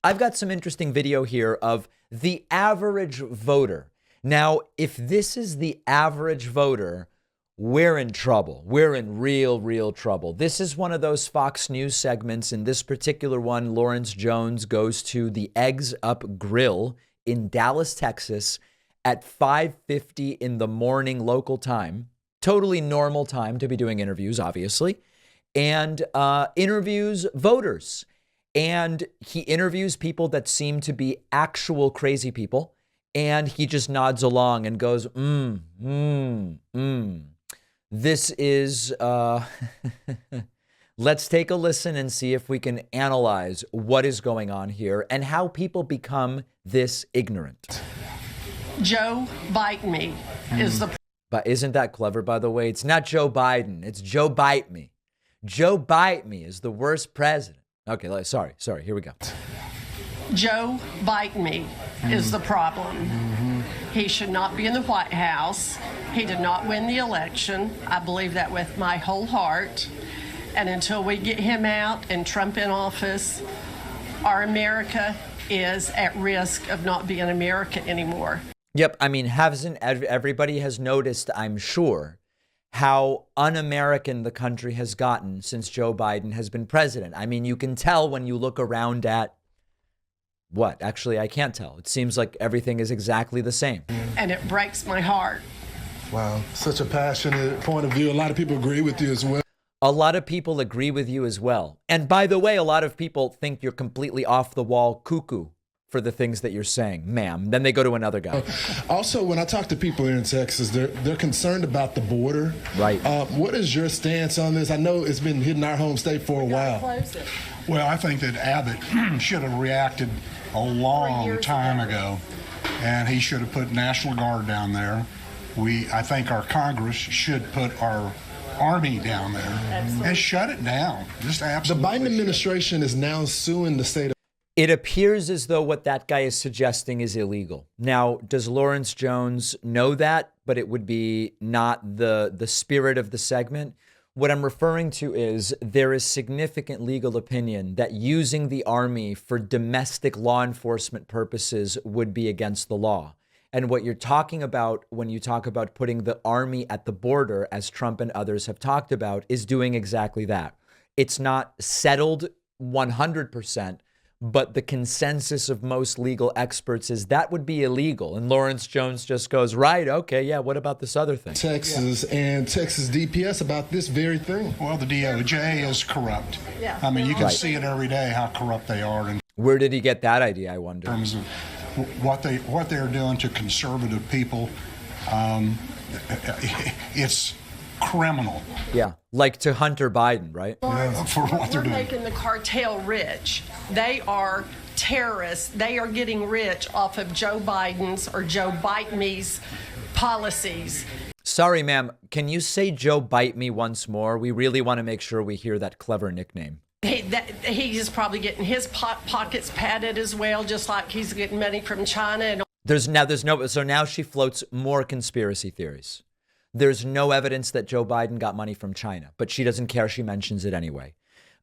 I've got some interesting video here of the average voter. Now, if this is the average voter, we're in trouble. We're in real trouble. This is one of those Fox News segments. In this particular one, Lawrence Jones goes to the Eggs Up Grill in Dallas, Texas at 5:50 in the morning local time. Totally normal time to be doing interviews, obviously, and interviews voters. And he interviews people that seem to be actual crazy people. And he just nods along and goes, This is, let's take a listen and see if we can analyze what is going on here and how people become this ignorant. Joe Bite Me is the... But isn't that clever, by the way? It's not Joe Biden. It's Joe Bite Me. Joe Bite Me is the worst president. Okay, sorry. Here we go. Joe Bite Me is the problem. He should not be in the White House. He did not win the election. I believe that with my whole heart. And until we get him out and Trump in office, our America is at risk of not being America anymore. Yep. I mean, everybody has noticed, I'm sure, how un-American the country has gotten since Joe Biden has been president. I mean, you can tell when you look around at what? Actually, I can't tell. It seems like everything is exactly the same. And it breaks my heart. Wow. Such a passionate point of view. A lot of people agree with you as well. A lot of people agree with you as well. And by the way, a lot of people think you're completely off the wall cuckoo for the things that you're saying, ma'am. Then they go to another guy. Also, when I talk to people here in Texas, they're concerned about the border. Right. What is your stance on this? I know it's been hitting our home state for a while. Well, I think that Abbott should have reacted a long time ago, and he should have put National Guard down there. I think our Congress should put our Army down there and shut it down. Just absolutely. The Biden administration is now suing the state of... It appears as though what that guy is suggesting is illegal. Now, does Lawrence Jones know that? But it would be not the spirit of the segment. What I'm referring to is there is significant legal opinion that using the Army for domestic law enforcement purposes would be against the law. And what you're talking about when you talk about putting the Army at the border, as Trump and others have talked about, is doing exactly that. It's not settled 100%. But the consensus of most legal experts is that would be illegal. And Lawrence Jones just goes, right, okay, yeah, what about this other thing? Texas and Texas DPS about this very thing. Well, the DOJ is corrupt. Yeah. I mean, you can see it every day how corrupt they are in Where did he get that idea, I wonder? terms of what they're doing to conservative people. It's criminal. Yeah, like to Hunter Biden, right? For what they're We're doing. making the cartel rich. They are terrorists. They are getting rich off of Joe Biden's or Joe Bite Me's policies. Sorry, ma'am, can you say Joe Bite Me once more? We really want to make sure we hear that clever nickname. He's probably getting his pockets padded as well, just like he's getting money from China. And So now she floats more conspiracy theories. There's no evidence that Joe Biden got money from China, but she doesn't care. She mentions it anyway.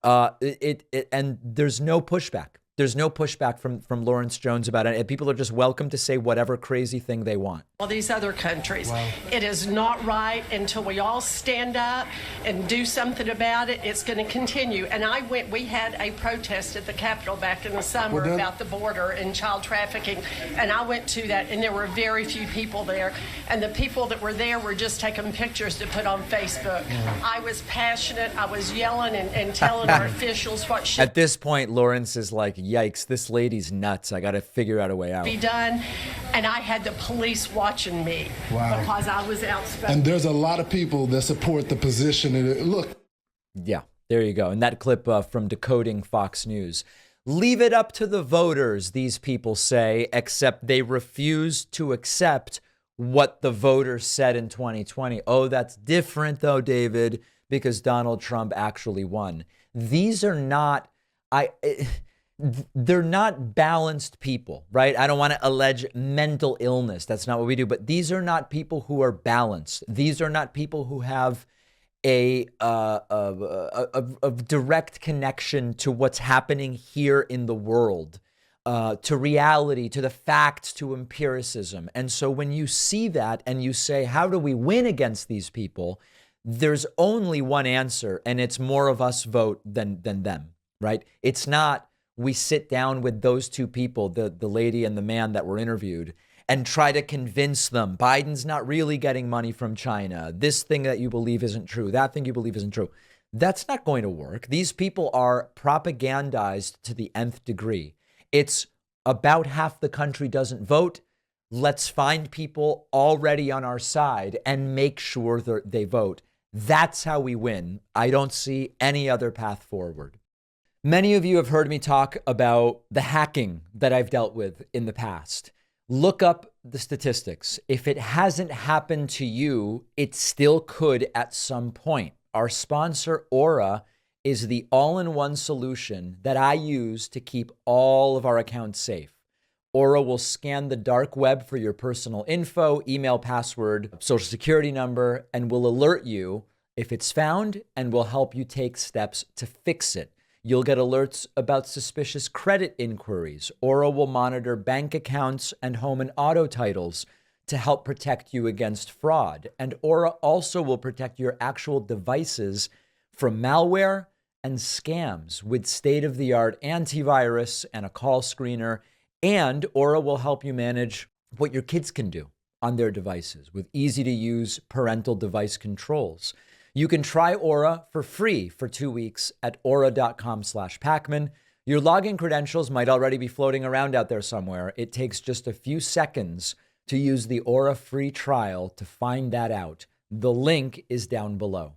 And there's no pushback. There's no pushback from Lawrence Jones about it. And people are just welcome to say whatever crazy thing they want. all these other countries. Wow. It is not right until we all stand up and do something about it. It's going to continue. And we had a protest at the Capitol back in the summer about the border and child trafficking. And I went to that, and there were very few people there. And the people that were there were just taking pictures to put on Facebook. I was passionate. I was yelling and telling our officials what should At this point, Lawrence is like, yikes, this lady's nuts. I got to figure out a way out. be done. And I had the police watching me because I was outspoken. And there's a lot of people that support the position. And look. Yeah, there you go. And that clip from Decoding Fox News. Leave it up to the voters, these people say, except they refuse to accept what the voters said in 2020. Oh, that's different, though, David, because Donald Trump actually won. These are not... they're not balanced people, right? I don't want to allege mental illness. That's not what we do. But these are not people who are balanced. These are not people who have a direct connection to what's happening here in the world. to reality, to the facts, to empiricism. And so when you see that and you say, how do we win against these people? There's only one answer, and it's more of us vote than them, right? It's not we sit down with those two people, the lady and the man that were interviewed, and try to convince them Biden's not really getting money from China. This thing that you believe isn't true. That thing you believe isn't true. That's not going to work. These people are propagandized to the nth degree. It's about half the country doesn't vote. Let's find people already on our side and make sure that they vote. That's how we win. I don't see any other path forward. Many of you have heard me talk about the hacking that I've dealt with in the past. Look up the statistics. If it hasn't happened to you, it still could at some point. Our sponsor, Aura, is the all-in-one solution that I use to keep all of our accounts safe. Aura will scan the dark web for your personal info, email, password, social security number, and will alert you if it's found and will help you take steps to fix it. You'll get alerts about suspicious credit inquiries. Aura will monitor bank accounts and home and auto titles to help protect you against fraud. And Aura also will protect your actual devices from malware and scams with state-of-the-art antivirus and a call screener. And Aura will help you manage what your kids can do on their devices with easy-to-use parental device controls. You can try Aura for free for 2 weeks at aura.com/Pacman. Your login credentials might already be floating around out there somewhere. It takes just a few seconds to use the Aura free trial to find that out. The link is down below.